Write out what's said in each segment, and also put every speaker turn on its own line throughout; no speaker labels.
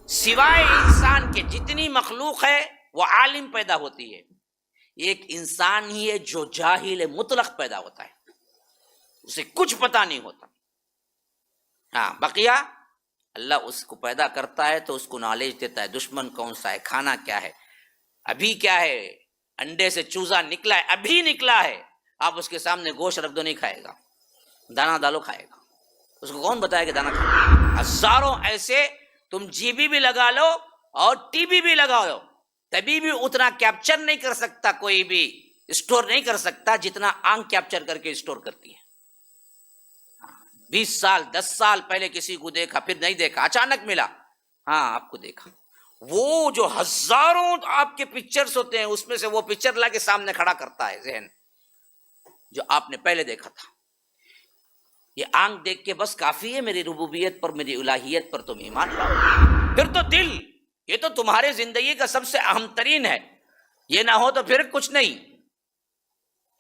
سوائے انسان کے جتنی مخلوق ہے وہ عالم پیدا ہوتی ہے، ایک انسان ہی ہے جو جاہل مطلق پیدا ہوتا ہے، اسے کچھ پتا نہیں ہوتا۔ ہاں بقیہ اللہ اس کو پیدا کرتا ہے تو اس کو نالج دیتا ہے، دشمن کون سا ہے، کھانا کیا ہے، ابھی کیا ہے، انڈے سے چوزا نکلا ہے، ابھی نکلا ہے، آپ اس کے سامنے گوشت رکھ دو نہیں کھائے گا، دانا ڈالو کھائے گا، اس کو کون بتایا کہ دانا کھائے؟ ہزاروں ایسے تم جی بی بھی لگا لو اور ٹی بی بھی لگا لو، تبھی بھی اتنا کیپچر نہیں کر سکتا، کوئی بھی اسٹور نہیں کر سکتا جتنا آنکھ کیپچر کر کے اسٹور کرتی ہے۔ 20 سال 10 سال پہلے کسی کو دیکھا، پھر نہیں دیکھا، اچانک ملا، ہاں آپ کو دیکھا، وہ جو ہزاروں آپ کے پکچرز ہوتے ہیں اس میں سے وہ پکچر لا کے سامنے کھڑا کرتا ہے ذہن، جو آپ نے پہلے دیکھا تھا۔ یہ آنکھ دیکھ کے بس کافی ہے میری ربوبیت پر، میری الہیت پر تم ایمان لاؤ۔ پھر تو دل، یہ تو تمہارے زندگی کا سب سے اہم ترین ہے، یہ نہ ہو تو پھر کچھ نہیں،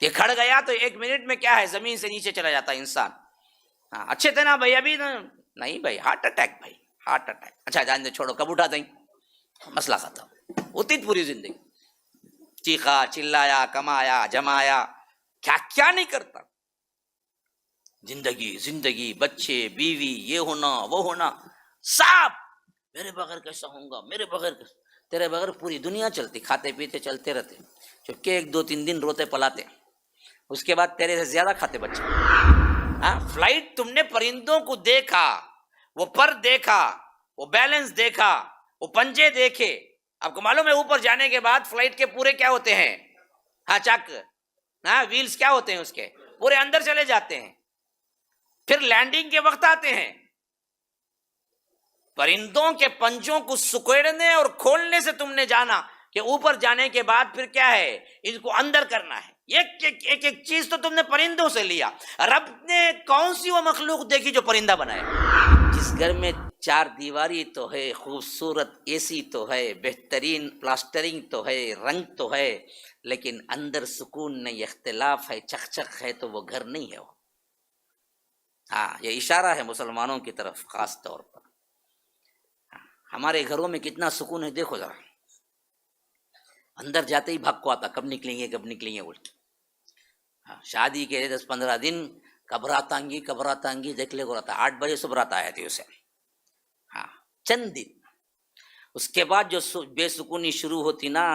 یہ کھڑ گیا تو 1 منٹ میں کیا ہے، زمین سے نیچے چلا جاتا ہے انسان۔ ہاں اچھے تھے نا بھائی، ابھی نہیں بھائی، ہارٹ اٹیک بھائی، ہارٹ اٹیک، اچھا جان دے چھوڑو، کب اٹھا دیں، مسئلہ ختم، ہوتی پوری زندگی چیخا چلایا کمایا جمایا، کیا کیا نہیں کرتا، زندگی بچے بیوی، یہ ہونا وہ ہونا، سب میرے بغیر کیسا ہوں گا، میرے بغیر کیسا، تیرے بغیر پوری دنیا چلتی، کھاتے پیتے چلتے رہتے، چپکے 1 2 3 دن روتے پلاتے، اس کے بعد تیرے سے زیادہ کھاتے بچے۔ ہاں فلائٹ تم نے پرندوں کو دیکھا، وہ پر دیکھا، وہ بیلنس دیکھا، وہ پنجے دیکھے، آپ کو معلوم ہے اوپر جانے کے بعد فلائٹ کے پورے کیا ہوتے ہیں، ہاں چک، ہاں ویلز کیا ہوتے ہیں اس کے، پورے اندر چلے جاتے ہیں، پھر لینڈنگ کے وقت آتے ہیں، پرندوں کے پنجوں کو سکیڑنے اور کھولنے سے تم نے جانا کہ اوپر جانے کے بعد پھر کیا ہے، ان کو اندر کرنا ہے، ایک چیز تو تم نے پرندوں سے لیا۔ رب نے کون سی وہ مخلوق دیکھی جو پرندہ بنایا؟ جس گھر میں 4 دیواری تو ہے، خوبصورت اے سی تو ہے، بہترین پلاسٹرنگ تو ہے، رنگ تو ہے، لیکن اندر سکون نہیں، اختلاف ہے، چک ہے، تو وہ گھر نہیں ہے وہ۔ ہاں یہ اشارہ ہے مسلمانوں کی طرف خاص طور پر۔ ہمارے گھروں میں کتنا سکون ہے دیکھو ذرا، اندر جاتے ہی بھاگ کو آتا، کب نکلیں گے بول کے۔ شادی کے 10 15 دن کب رات آئیں گی دیکھ لے کو رہتا، 8 بجے صبح رات آئی تھی اسے، ہاں چند دن، اس کے بعد جو بے سکونی شروع ہوتی نا،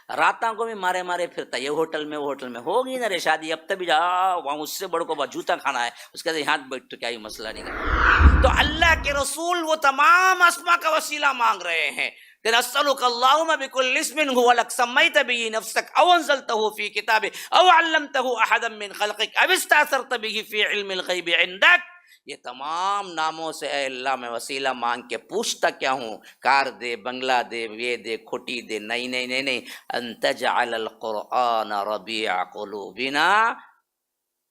راتوں کو بھی مارے پھرتا، یہ ہوٹل میں وہ ہوٹل میں، ہوگی نا رے شادی، اب تبھی جا وہاں اس سے بڑھ کو جوتا کھانا ہے، اس کے ہاتھ بیٹھ تو کیا ہی مسئلہ نہیں کرنا۔ تو اللہ کے رسول وہ تمام اسما کا وسیلہ مانگ رہے ہیں، نسألک اللہم بکل اسم هو لک سمیت به نفسک او انزلته فی کتاب او علمته احدا من خلقک او استاثرت به فی علم الغیب عندک، یہ تمام ناموں سے اے اللہ میں وسیلہ مانگ کے پوچھتا کیا ہوں، کار دے، بنگلہ دے، یہ دے، کھوٹی دے، نہیں، ان تجعل القرآن ربیع قلوبنا،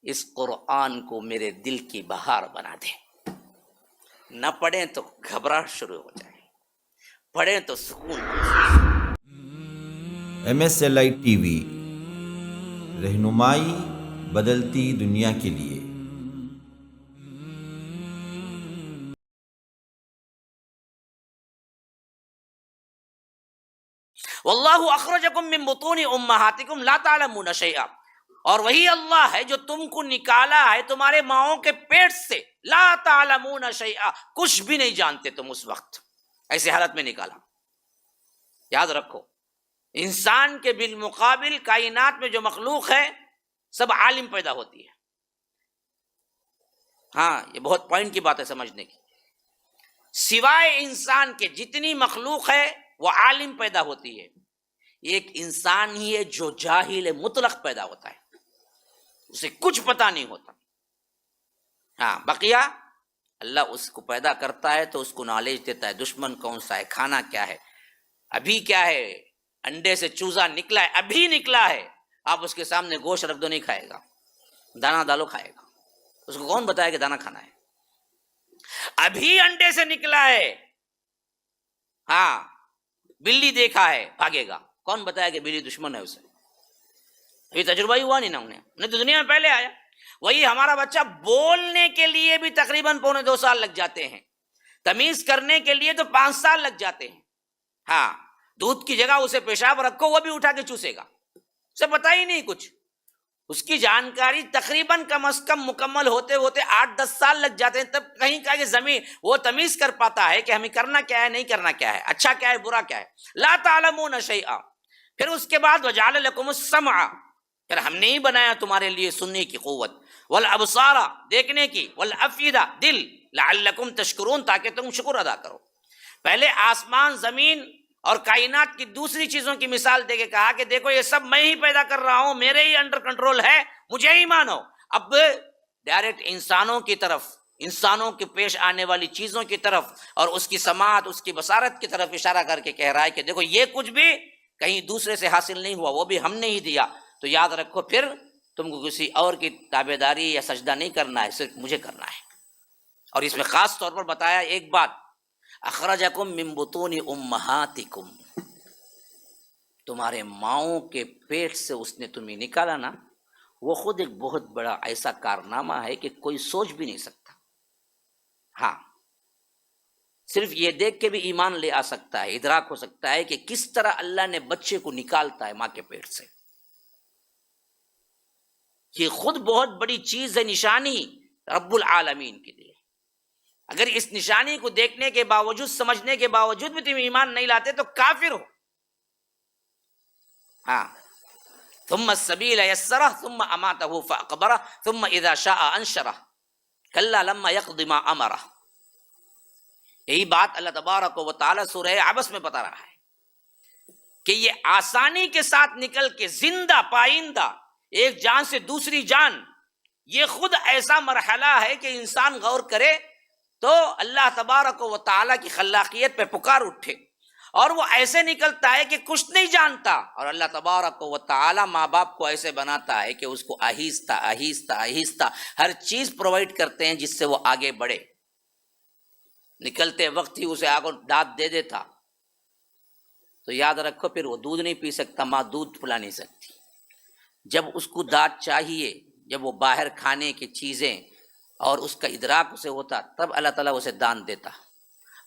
اس قرآن کو میرے دل کی بہار بنا دے، نہ پڑھیں تو گھبراہٹ شروع ہو جائے، پڑھیں تو سکون۔
MSLI ٹی وی، رہنمائی بدلتی دنیا کے لیے۔
واللہ اخرجکم من بطون امہاتکم لا تعلمون شیئا، اور وہی اللہ ہے جو تم کو نکالا ہے تمہارے ماؤں کے پیٹ سے، لا تعلمون شیئا، کچھ بھی نہیں جانتے تم اس وقت، ایسے حالت میں نکالا۔ یاد رکھو انسان کے بالمقابل کائنات میں جو مخلوق ہے سب عالم پیدا ہوتی ہے۔ ہاں یہ بہت پوائنٹ کی بات ہے سمجھنے کی، سوائے انسان کے جتنی مخلوق ہے وہ عالم پیدا ہوتی ہے، ایک انسان ہی ہے جو جاہل مطلق پیدا ہوتا ہے، اسے کچھ پتا نہیں ہوتا۔ ہاں بقیہ اللہ اس کو پیدا کرتا ہے تو اس کو نالج دیتا ہے، دشمن کون سا ہے، کھانا کیا ہے، ابھی کیا ہے، انڈے سے چوزا نکلا ہے، ابھی نکلا ہے، آپ اس کے سامنے گوشت رکھ دو نہیں کھائے گا، دانا ڈالو کھائے گا، اس کو کون بتایا کہ دانا کھانا ہے، ابھی انڈے سے نکلا ہے، ہاں بلی دیکھا ہے بھاگے گا، کون بتایا کہ بلی دشمن ہے اسے، یہ تجربہ ہی ہوا نہیں نا انہیں تو دنیا میں پہلے آیا۔ وہی ہمارا بچہ بولنے کے لیے بھی تقریباً 1.25 2 سال لگ جاتے ہیں، تمیز کرنے کے لیے تو 5 سال لگ جاتے ہیں. ہاں، دودھ کی جگہ اسے پیشاب رکھو وہ بھی اٹھا کے چوسے گا، اسے پتہ ہی نہیں کچھ. اس کی جانکاری تقریباً کم از کم مکمل ہوتے ہوتے 8-10 سال لگ جاتے ہیں، تب کہیں کا یہ زمین وہ تمیز کر پاتا ہے کہ ہمیں کرنا کیا ہے، نہیں کرنا کیا ہے، اچھا کیا ہے، برا کیا ہے. لا تعلمون شیئا. پھر اس کے بعد وجعل لکم السمع، پھر ہم نے ہی بنایا تمہارے لیے سننے کی قوت، والابصار دیکھنے کی، والافئدہ دل، لعلکم تشکرون تاکہ تم شکر ادا کرو. پہلے آسمان زمین اور کائنات کی دوسری چیزوں کی مثال دے کے کہا کہ دیکھو یہ سب میں ہی پیدا کر رہا ہوں، میرے ہی انڈر کنٹرول ہے، مجھے ہی مانو. اب ڈائریکٹ انسانوں کی طرف، انسانوں کے پیش آنے والی چیزوں کی طرف اور اس کی سماعت، اس کی بصارت کی طرف اشارہ کر کے کہہ رہا ہے کہ دیکھو یہ کچھ بھی کہیں دوسرے سے حاصل نہیں ہوا، وہ بھی ہم نے ہی دیا. تو یاد رکھو پھر تم کو کسی اور کی تابعداری یا سجدہ نہیں کرنا ہے، صرف مجھے کرنا ہے. اور اس میں خاص طور پر بتایا ایک بات، اخرجکم من بطون امہاتکم، تمہارے ماؤں کے پیٹ سے اس نے تمہیں نکالا نا، وہ خود ایک بہت بڑا ایسا کارنامہ ہے کہ کوئی سوچ بھی نہیں سکتا. ہاں، صرف یہ دیکھ کے بھی ایمان لے آ سکتا ہے، ادراک ہو سکتا ہے کہ کس طرح اللہ نے بچے کو نکالتا ہے ماں کے پیٹ سے. یہ خود بہت بڑی چیز ہے، نشانی رب العالمین کے لیے. اگر اس نشانی کو دیکھنے کے باوجود، سمجھنے کے باوجود بھی تم ایمان نہیں لاتے تو کافر ہو. ہاں، ثم السبیل یسرہ ثم اماتہ فاقبرہ ثم اذا شاء انشرہ کلا لما یقض ما امرہ. یہی بات اللہ تبارک و تعالی سورہ عبس میں بتا رہا ہے کہ یہ آسانی کے ساتھ نکل کے زندہ پائندہ ایک جان سے دوسری جان، یہ خود ایسا مرحلہ ہے کہ انسان غور کرے تو اللہ تبارک و تعالیٰ کی خلاقیت پہ پکار اٹھے. اور وہ ایسے نکلتا ہے کہ کچھ نہیں جانتا، اور اللہ تبارک و تعالیٰ ماں باپ کو ایسے بناتا ہے کہ اس کو آہستہ آہستہ آہستہ ہر چیز پرووائڈ کرتے ہیں جس سے وہ آگے بڑھے. نکلتے وقت ہی اسے آگے دانت دے دیتا تو یاد رکھو پھر وہ دودھ نہیں پی سکتا، ماں دودھ پلا نہیں سکتی. جب اس کو دانت چاہیے، جب وہ باہر کھانے کی چیزیں اور اس کا ادراک اسے ہوتا، تب اللہ تعالیٰ اسے دانت دیتا.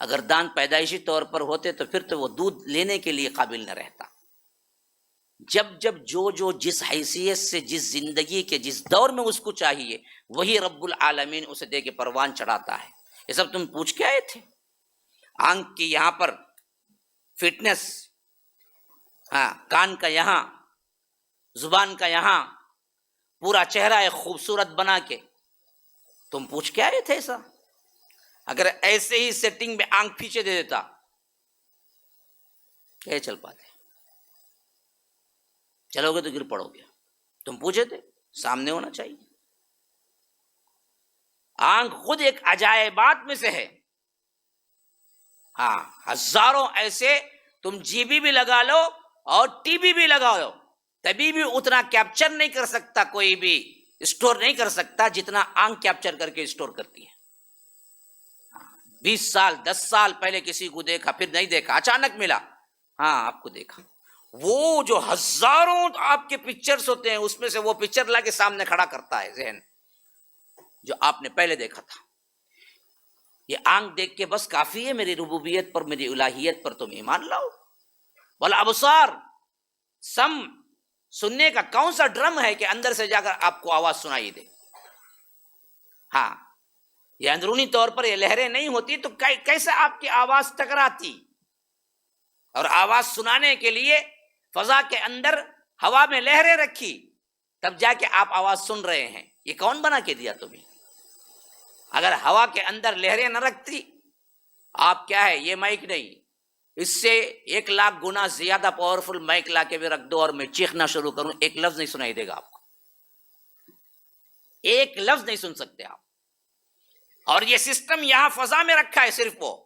اگر دانت پیدائشی طور پر ہوتے تو پھر تو وہ دودھ لینے کے لیے قابل نہ رہتا. جب جو جس حیثیت سے، جس زندگی کے جس دور میں اس کو چاہیے، وہی رب العالمین اسے دے کے پروان چڑھاتا ہے. یہ سب تم پوچھ کے آئے تھے؟ آنکھ کی یہاں پر فٹنس، ہاں، کان کا یہاں، زبان کا یہاں، پورا چہرہ ایک خوبصورت بنا کے تم پوچھ کے آئے تھے ایسا؟ اگر ایسے ہی سیٹنگ میں آنکھ پیچھے دے دیتا کیا چل پاتے؟ چلو گے تو گر پڑو گے. تم پوچھے تھے، سامنے ہونا چاہیے. آنکھ خود ایک عجائبات میں سے ہے. ہاں، ہزاروں ایسے تم جی بی بھی لگا لو اور ٹی بی بھی لگا لو، تبھی بھی اتنا کیپچر نہیں کر سکتا، کوئی بھی اسٹور نہیں کر سکتا جتنا آنکھ کیپچر کر کے اسٹور کرتی ہے. 20 سال 10 سال پہلے کسی کو دیکھا، پھر نہیں دیکھا، اچانک ملا، ہاں آپ کو دیکھا. وہ جو ہزاروں آپ کے پکچرز ہوتے ہیں اس میں سے وہ پکچر لا کے سامنے کھڑا کرتا ہے ذہن، جو آپ نے پہلے دیکھا تھا. یہ آنکھ دیکھ کے بس کافی ہے میری ربوبیت پر، میری الہیت پر تم ایمان لاؤ. والابصار، سم، سننے کا کون سا ڈرم ہے کہ اندر سے جا کر آپ کو آواز سنائی دے؟ ہاں، یہ اندرونی طور پر یہ لہریں نہیں ہوتی تو کیسے آپ کی آواز ٹکراتی؟ اور آواز سنانے کے لیے فضا کے اندر ہوا میں لہریں رکھی، تب جا کے آپ آواز سن رہے ہیں. یہ کون بنا کے دیا تمہیں؟ اگر ہوا کے اندر لہریں نہ رکھتی، آپ کیا ہے، یہ مائک نہیں، اس سے 1,00,000 گنا زیادہ پاورفل مائک لا کے بھی رکھ دو اور میں چیخنا شروع کروں، ایک لفظ نہیں سنائی دے گا آپ کو، ایک لفظ نہیں سن سکتے آپ. اور یہ سسٹم یہاں فضا میں رکھا ہے صرف وہ،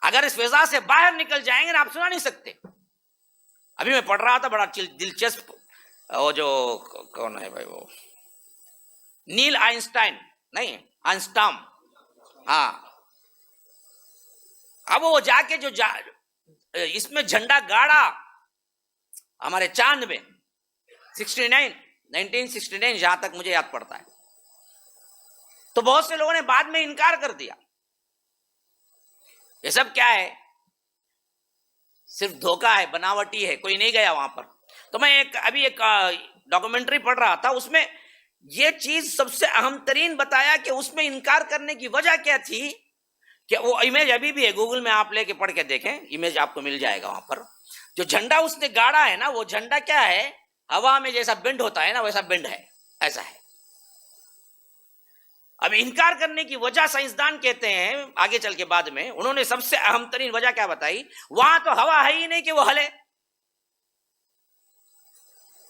اگر اس فضا سے باہر نکل جائیں گے نا آپ سنا نہیں سکتے. ابھی میں پڑھ رہا تھا بڑا دلچسپ، وہ جو کون ہے بھائی، وہ نیل آئنسٹائن نہیں، آئنسٹام، ہاں، اب وہ جا کے جو اس میں جھنڈا گاڑا ہمارے چاند میں 1969 جہاں تک مجھے یاد پڑتا ہے، تو بہت سے لوگوں نے بعد میں انکار کر دیا یہ سب کیا ہے؟ صرف دھوکہ ہے، بناوٹی ہے، کوئی نہیں گیا وہاں پر. تو میں ابھی ایک ڈاکومنٹری پڑھ رہا تھا، اس میں یہ چیز سب سے اہم ترین بتایا کہ اس میں انکار کرنے کی وجہ کیا تھی، کہ وہ امیج ابھی بھی ہے، گوگل میں آپ لے کے پڑھ کے دیکھیں، امیج آپ کو مل جائے گا. وہاں پر جو جھنڈا اس نے گاڑا ہے نا، وہ جھنڈا کیا ہے؟ ہوا میں جیسا بینڈ ہوتا ہے نا، ویسا بینڈ ہے، ایسا ہے. اب انکار کرنے کی وجہ سائنسدان کہتے ہیں آگے چل کے بعد میں انہوں نے سب سے اہم ترین وجہ کیا بتائی، وہاں تو ہوا ہے ہی نہیں کہ وہ ہلے.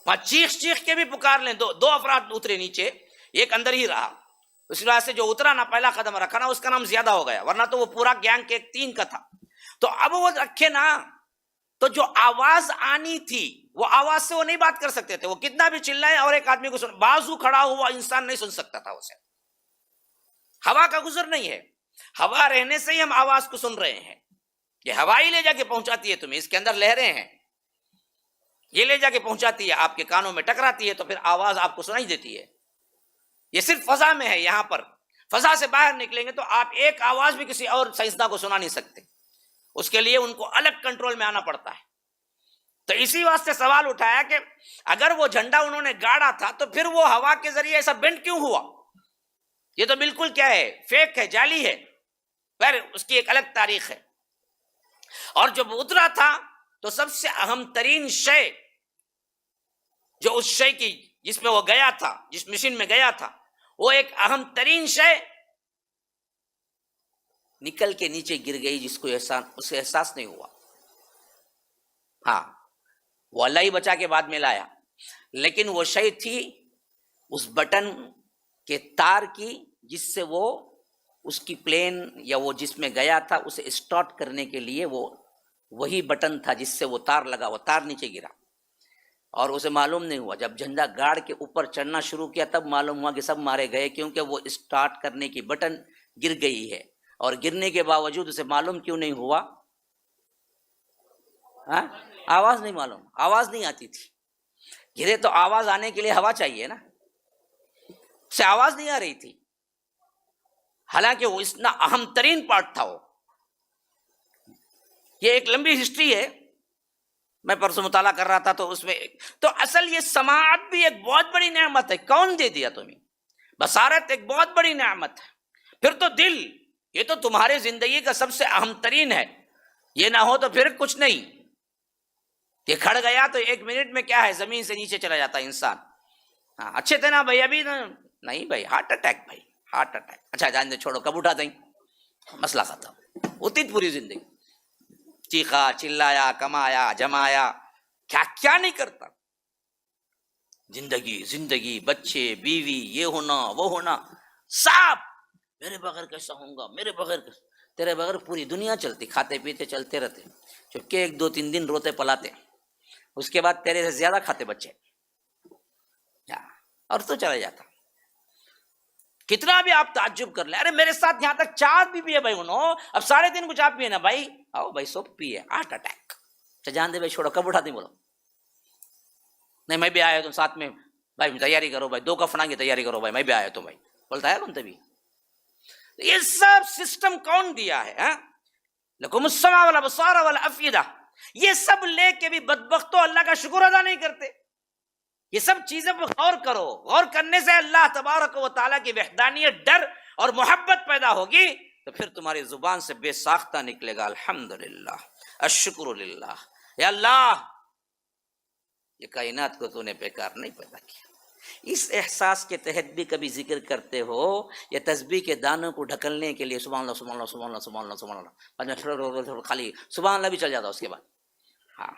وہاں چیخ چیخ کے بھی پکار لیں، دو افراد اترے نیچے، ایک اندر ہی رہا. اس وجہ سے جو اترا نا، پہلا قدم رکھا نا، اس کا نام زیادہ ہو گیا، ورنہ تو وہ پورا گینگ کے 3 کا تھا. تو اب وہ رکھے نا، تو جو آواز آنی تھی وہ آواز سے وہ نہیں بات کر سکتے تھے. وہ کتنا بھی چلائے اور ایک آدمی کو سن، بازو کھڑا ہوا انسان نہیں سن سکتا تھا اسے. ہوا کا گزر نہیں ہے، ہوا رہنے سے ہی ہم آواز کو سن رہے ہیں. یہ ہوا ہی لے جا کے پہنچاتی ہے تمہیں، اس کے اندر لہریں ہیں، یہ لے جا کے پہنچاتی ہے، آپ کے کانوں میں ٹکراتی ہے تو پھر آواز آپ کو سنائی دیتی ہے. یہ صرف فضا میں ہے. یہاں پر فضا سے باہر نکلیں گے تو آپ ایک آواز بھی کسی اور سائنسداں کو سنا نہیں سکتے. اس کے لیے ان کو الگ کنٹرول میں آنا پڑتا ہے. تو اسی واسطے سوال اٹھایا کہ اگر وہ جھنڈا انہوں نے گاڑا تھا تو پھر وہ ہوا کے ذریعے ایسا بینڈ کیوں ہوا؟ یہ تو بالکل کیا ہے، فیک ہے، جعلی ہے. پھر اس کی ایک الگ تاریخ ہے. اور جب اترا تھا تو سب سے اہم ترین شے جو اس شے کی جس میں وہ گیا تھا، جس مشین میں گیا تھا، وہ ایک اہم ترین شے نکل کے نیچے گر گئی، جس کو اسے احساس نہیں ہوا. ہاں، وہ اللہ ہی بچا کے بعد میں لایا، لیکن وہ شے تھی اس بٹن کے تار کی، جس سے وہ اس کی پلین یا وہ جس میں گیا تھا اسے اسٹارٹ کرنے کے لیے وہ وہی بٹن تھا جس سے وہ تار لگا، وہ تار نیچے گرا اور اسے معلوم نہیں ہوا. جب جھنڈا گاڑ کے اوپر چڑھنا شروع کیا تب معلوم ہوا کہ سب مارے گئے، کیونکہ وہ اسٹارٹ کرنے کی بٹن گر گئی ہے. اور گرنے کے باوجود اسے معلوم کیوں نہیں ہوا؟ ہاں، آواز نہیں معلوم، آواز نہیں آتی تھی. گرے تو آواز آنے کے لیے ہوا چاہیے نا، اسے آواز نہیں آ رہی تھی، حالانکہ وہ اتنا اہم ترین پارٹ تھا. وہ یہ ایک لمبی ہسٹری ہے، میں پرسوں مطالعہ کر رہا تھا تو اس میں تو اصل یہ سماعت بھی ایک بہت بڑی نعمت ہے. کون دے دیا تمہیں؟ بصارت ایک بہت بڑی نعمت ہے. پھر تو دل، یہ تو تمہاری زندگی کا سب سے اہم ترین ہے. یہ نہ ہو تو پھر کچھ نہیں. یہ کھڑ گیا تو 1 منٹ میں کیا ہے، زمین سے نیچے چلا جاتا ہے انسان. ہاں، اچھے تھے نا بھائی؟ ابھی نہیں بھائی، ہارٹ اٹیک، بھائی ہارٹ اٹیک. اچھا جان دے، چھوڑو، کب اٹھا دیں، مسئلہ ختم. ہوتی پوری زندگی چیخا چلایا، کمایا جمایا، کیا کیا نہیں کرتا. زندگی بچے بیوی، یہ ہونا وہ ہونا، سب میرے بغیر کیسا ہوں گا، میرے بغیر تیرے بغیر پوری دنیا چلتی، کھاتے پیتے چلتے رہتے، چپکے 1 2 3 دن روتے پلاتے، اس کے بعد تیرے سے زیادہ کھاتے بچے، اور تو چلا جاتا. کتنا بھی آپ تعجب کر لیں، ارے میرے ساتھ یہاں تک چائے بھی پیے بھائی، انہوں اب 3:30 کو چائے پیے نا بھائی، آؤ بھائی سوپ پیے، ہارٹ اٹیک. جان دے بھائی، چھوڑو، کب اٹھاتے بولو؟ نہیں میں بھی آیا تم ساتھ میں، بھائی تیاری کرو بھائی، 2 کفنا کی تیاری کرو بھائی، میں بھی آیا تو بھائی، بولتا ہے کون تبھی. یہ سب سسٹم کون دیا ہے؟ لکم السمع والابصار والافئدہ. یہ سب لے کے بھی بدبختوں اللہ کا شکر ادا نہیں کرتے. یہ سب چیزیں پر غور کرو، غور کرنے سے اللہ تبارک و تعالیٰ کی وحدانیت، ڈر اور محبت پیدا ہوگی، تو پھر تمہاری زبان سے بے ساختہ نکلے گا الحمدللہ، الشکر للہ. یا اللہ، یہ کائنات کو تو نے بیکار نہیں پیدا کیا. اس احساس کے تحت بھی کبھی ذکر کرتے ہو یا تسبیح کے دانوں کو ڈھکلنے کے لیے سبحان اللہ سبحان اللہ سبحان اللہ سبحان اللہ سبحان اللہ، بعد میں خالی سبحان اللہ بھی چل جاتا اس کے بعد. ہاں،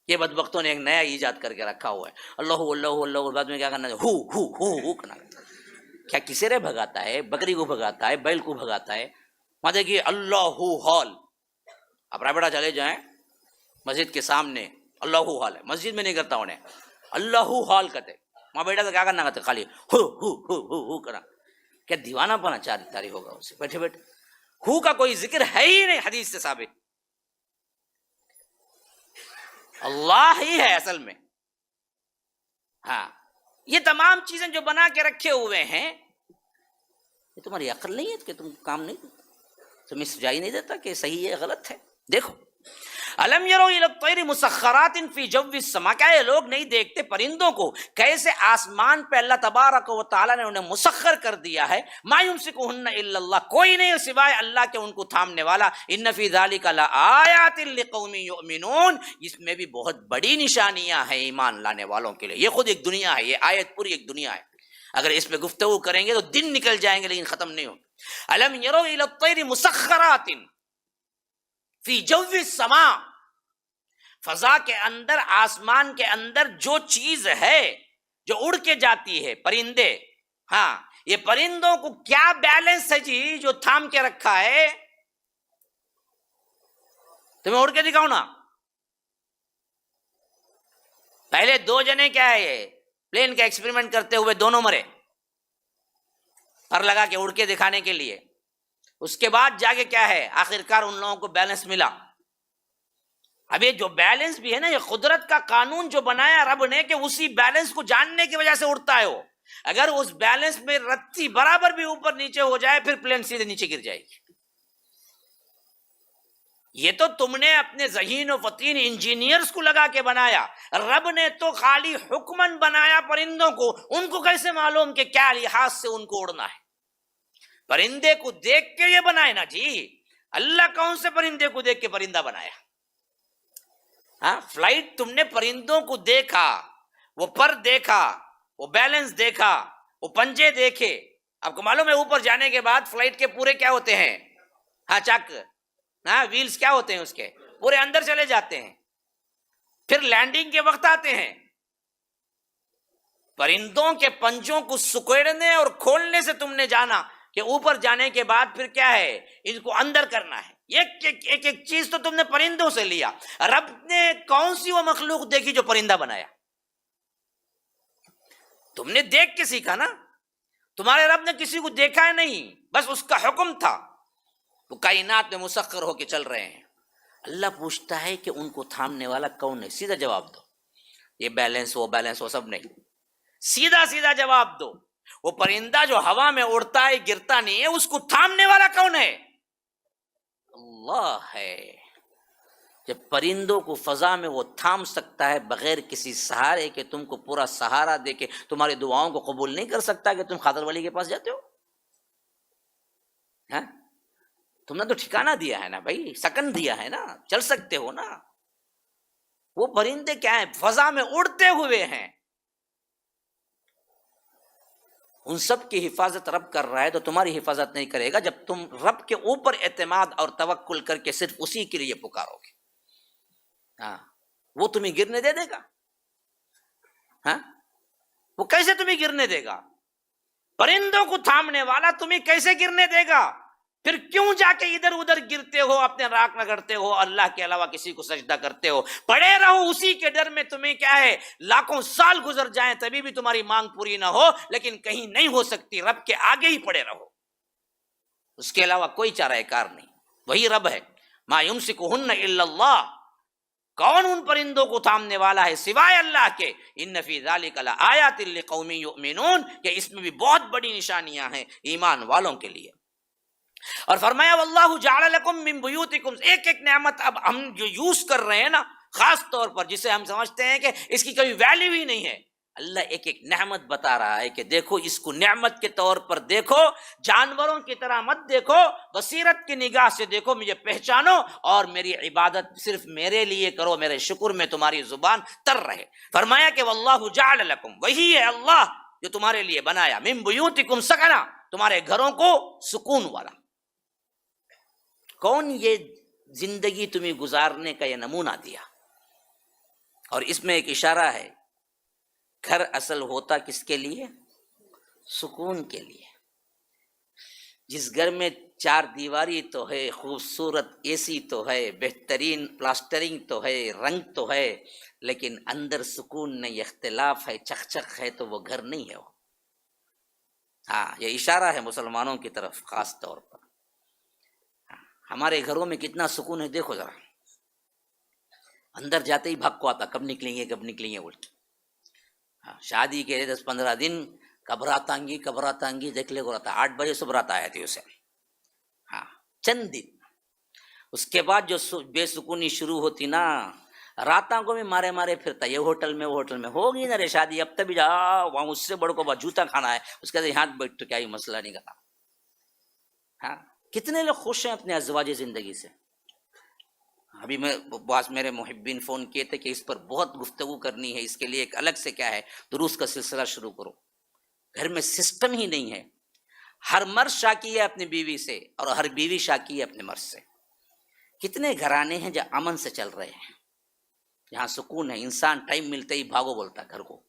یہ بدبختوں نے ایک نیا ایجاد کر کے رکھا ہوا ہے، اللہ اللہ اللہ، بعد میں کیا کرنا ہے، ہو کرنا. کیا کسی رے بھگاتا ہے، بکری کو بھگاتا ہے، بیل کو بھگاتا ہے. وہاں دیکھیے اللہ ہال، آپ رابڑہ چلے جائیں مسجد کے سامنے اللہ ہال ہے، مسجد میں نہیں کرتا انہیں، اللہ ہال کہتے. وہاں بیٹھا تو کیا کرنا کہتے، خالی ہو کرنا. کیا دیوانہ پنا چاری ہوگا اسے بیٹھے بیٹھے. ہو کا کوئی ذکر ہے ہی نہیں حدیث سے ثابت. اللہ ہی ہے اصل میں. ہاں، یہ تمام چیزیں جو بنا کے رکھے ہوئے ہیں، یہ تمہاری عقل نہیں ہے کہ تم کام نہیں کرتے. تمہیں سجائی نہیں دیتا کہ صحیح ہے غلط ہے؟ دیکھو، الم یرو الی الطیر مسخرات فی جو السماء، کیا یہ لوگ نہیں دیکھتے پرندوں کو کیسے آسمان پہ اللہ تبارک و تعالیٰ نے انہیں مسخر کر دیا ہے؟ ما یمسکہن الا اللہ، کوئی نہیں سوائے اللہ کے ان کو تھامنے والا. ان فی ذلک لآیات لقوم یؤمنون، اس میں بھی بہت بڑی نشانیاں ہیں ایمان لانے والوں کے لیے. یہ خود ایک دنیا ہے، یہ آیت پوری ایک دنیا ہے. اگر اس پہ گفتگو کریں گے تو دن نکل جائیں گے لیکن ختم نہیں ہوگی. الم یرو الی الطیر مسخرات فی جو السماء، فضا کے اندر، آسمان کے اندر جو چیز ہے جو اڑ کے جاتی ہے، پرندے. ہاں، یہ پرندوں کو کیا بیلنس ہے جی جو تھام کے رکھا ہے؟ تمہیں اڑ کے دکھاؤ نا. پہلے 2 جنے کیا ہے، یہ پلین کا ایکسپیریمنٹ کرتے ہوئے دونوں مرے، پر لگا کے اڑ کے دکھانے کے لیے. اس کے بعد جا کے کیا ہے، آخرکار ان لوگوں کو بیلنس ملا. اب یہ جو بیلنس بھی ہے نا، یہ قدرت کا قانون جو بنایا رب نے کہ اسی بیلنس کو جاننے کی وجہ سے اڑتا ہے وہ. اگر اس بیلنس میں رتی برابر بھی اوپر نیچے ہو جائے پھر پلین سیدھے نیچے گر جائے گی. یہ تو تم نے اپنے ذہین و فطین انجینئرز کو لگا کے بنایا. رب نے تو خالی حکمن بنایا پرندوں کو. ان کو کیسے معلوم کہ کیا لحاظ سے ان کو اڑنا ہے؟ پرندے کو دیکھ کے یہ بنائے نا جی. اللہ کون سے پرندے کو دیکھ کے پرندہ بنایا؟ ہاں، فلائٹ تم نے پرندوں کو دیکھا، وہ پر دیکھا، وہ بیلنس دیکھا، وہ پنجے دیکھے. آپ کو معلوم ہے اوپر جانے کے بعد فلائٹ کے پورے کیا ہوتے ہیں؟ ہاں، چک، ہاں، ویلز کیا ہوتے ہیں اس کے؟ پورے اندر چلے جاتے ہیں. پھر لینڈنگ کے وقت آتے ہیں. پرندوں کے پنجوں کو سکیڑنے اور کھولنے سے تم نے جانا کہ اوپر جانے کے بعد پھر کیا ہے، ان کو اندر کرنا ہے. ایک چیز تو تم نے پرندوں سے لیا. رب نے کون سی وہ مخلوق دیکھی جو پرندہ بنایا؟ تم نے دیکھ کے سیکھا نا. تمہارے رب نے کسی کو دیکھا ہے نہیں، بس اس کا حکم تھا. وہ کائنات میں مسخر ہو کے چل رہے ہیں. اللہ پوچھتا ہے کہ ان کو تھامنے والا کون ہے؟ سیدھا جواب دو. یہ بیلنس وہ سب نہیں، سیدھا سیدھا جواب دو. وہ پرندہ جو ہوا میں اڑتا ہے گرتا نہیں ہے، اس کو تھامنے والا کون ہے؟ اللہ ہے. جب پرندوں کو فضا میں وہ تھام سکتا ہے بغیر کسی سہارے کے، تم کو پورا سہارا دے کے تمہاری دعاؤں کو قبول نہیں کر سکتا کہ تم خاطر ولی کے پاس جاتے ہو؟ ہاں، تم نے تو ٹھکانہ دیا ہے نا بھائی، سکن دیا ہے نا، چل سکتے ہو نا. وہ پرندے کیا ہیں؟ فضا میں اڑتے ہوئے ہیں. ان سب کی حفاظت رب کر رہا ہے تو تمہاری حفاظت نہیں کرے گا جب تم رب کے اوپر اعتماد اور توکل کر کے صرف اسی کے لیے پکارو گے. ہاں، وہ تمہیں گرنے دے گا؟ ہاں، وہ کیسے تمہیں گرنے دے گا؟ پرندوں کو تھامنے والا تمہیں کیسے گرنے دے گا؟ پھر کیوں جا کے ادھر ادھر گرتے ہو، اپنے راک رگڑتے ہو، اللہ کے علاوہ کسی کو سجدہ کرتے ہو؟ پڑے رہو اسی کے ڈر میں. تمہیں کیا ہے، لاکھوں سال گزر جائیں تبھی بھی تمہاری مانگ پوری نہ ہو، لیکن کہیں نہیں ہو سکتی، رب کے آگے ہی پڑے رہو. اس کے علاوہ کوئی چارہ کار نہیں. وہی رب ہے. ما یمسکہن الا اللہ. کون ان پرندوں کو تھامنے والا ہے سوائے اللہ کے؟ ان فی ذلک لآیات لقوم یؤمنون، کہ اس میں بھی بہت بڑی نشانیاں ہیں ایمان والوں کے لیے. اور فرمایا واللہ جعل لکم من بیوتکم. ایک ایک نعمت اب ہم جو یوز کر رہے ہیں نا، خاص طور پر جسے ہم سمجھتے ہیں کہ اس کی کوئی ویلیو ہی نہیں ہے، اللہ ایک ایک نعمت بتا رہا ہے کہ دیکھو اس کو نعمت کے طور پر دیکھو، جانوروں کی طرح مت دیکھو، بصیرت کی نگاہ سے دیکھو، مجھے پہچانو اور میری عبادت صرف میرے لیے کرو، میرے شکر میں تمہاری زبان تر رہے. فرمایا کہ واللہ جعل لکم، وہی ہے اللہ جو تمہارے لیے بنایا، من بیوتکم سکنا، تمہارے گھروں کو سکون والا. کون یہ زندگی تمہیں گزارنے کا یہ نمونہ دیا؟ اور اس میں ایک اشارہ ہے، گھر اصل ہوتا کس کے لیے؟ سکون کے لیے. جس گھر میں 4 دیواری تو ہے، خوبصورت اے سی تو ہے، بہترین پلاسٹرنگ تو ہے، رنگ تو ہے، لیکن اندر سکون نہیں، اختلاف ہے، چک ہے، تو وہ گھر نہیں ہے وہ. ہاں، یہ اشارہ ہے مسلمانوں کی طرف خاص طور پر. ہمارے گھروں میں کتنا سکون ہے دیکھو ذرا. اندر جاتے ہی بھگ کو آتا کب نکلیں گے الٹ. ہاں، شادی کے 10-15 دن کب رات آئیں گی دیکھ لے کو رہتا. 8 بجے صبح رات آیا تھی اسے. ہاں، چند دن. اس کے بعد جو بے سکونی شروع ہوتی نا، راتوں کو بھی مارے مارے پھرتا، یہ ہوٹل میں وہ ہوٹل میں. ہوگی نا رے شادی، اب تک بھی جا وہاں اس سے بڑوں کو بات جوتا کھانا ہے، اس کے بعد یہاں بیٹھ تو کیا ہی مسئلہ نہیں کرتا. ہاں، کتنے لوگ خوش ہیں اپنے ازواج زندگی سے. ابھی میں بعض میرے محبین فون کیے تھے کہ اس پر بہت گفتگو کرنی ہے، اس کے لیے ایک الگ سے کیا ہے دروس کا سلسلہ شروع کرو. گھر میں سسٹم ہی نہیں ہے. ہر مرد شاکی ہے اپنی بیوی سے، اور ہر بیوی شاکی ہے اپنے مرد سے. کتنے گھرانے ہیں جو امن سے چل رہے ہیں، یہاں سکون ہے، انسان ٹائم ملتے ہی بھاگو بولتا ہے گھر کو.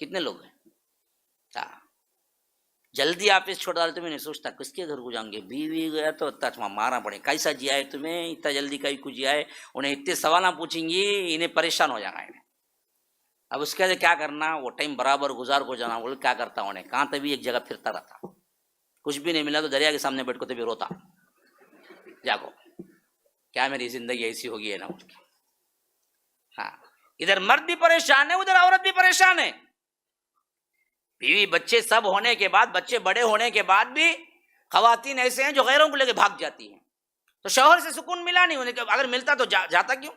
کتنے لوگ ہیں؟ جلدی آفس چھوڑ ڈالتے، میں نہیں سوچتا کس کے گھر کو جاؤں گے. بیوی گیا تو اتنا مارنا پڑے، کیسا جیا ہے تمہیں، اتنا جلدی کہیں کو جیا ہے. انہیں اتنے سوال پوچھیں گی، انہیں پریشان ہو جانا انہیں. اب اس کے لیے کیا کرنا، وہ ٹائم برابر گزار کو جانا. بولے کیا کرتا انہیں، کہاں تبھی ایک جگہ پھرتا رہتا، کچھ بھی نہیں ملا تو دریا کے سامنے بیٹھ کو تبھی روتا، جاگو کیا میری زندگی ایسی ہوگی ہے نا. ہاں، ادھر مرد بھی پریشان ہے، ادھر عورت بھی پریشان ہے. بیوی بچے سب ہونے کے بعد، بچے بڑے ہونے کے بعد بھی خواتین ایسے ہیں جو غیروں کو لے کے بھاگ جاتی ہیں. تو شوہر سے سکون ملا نہیں انہیں، اگر ملتا تو جاتا کیوں.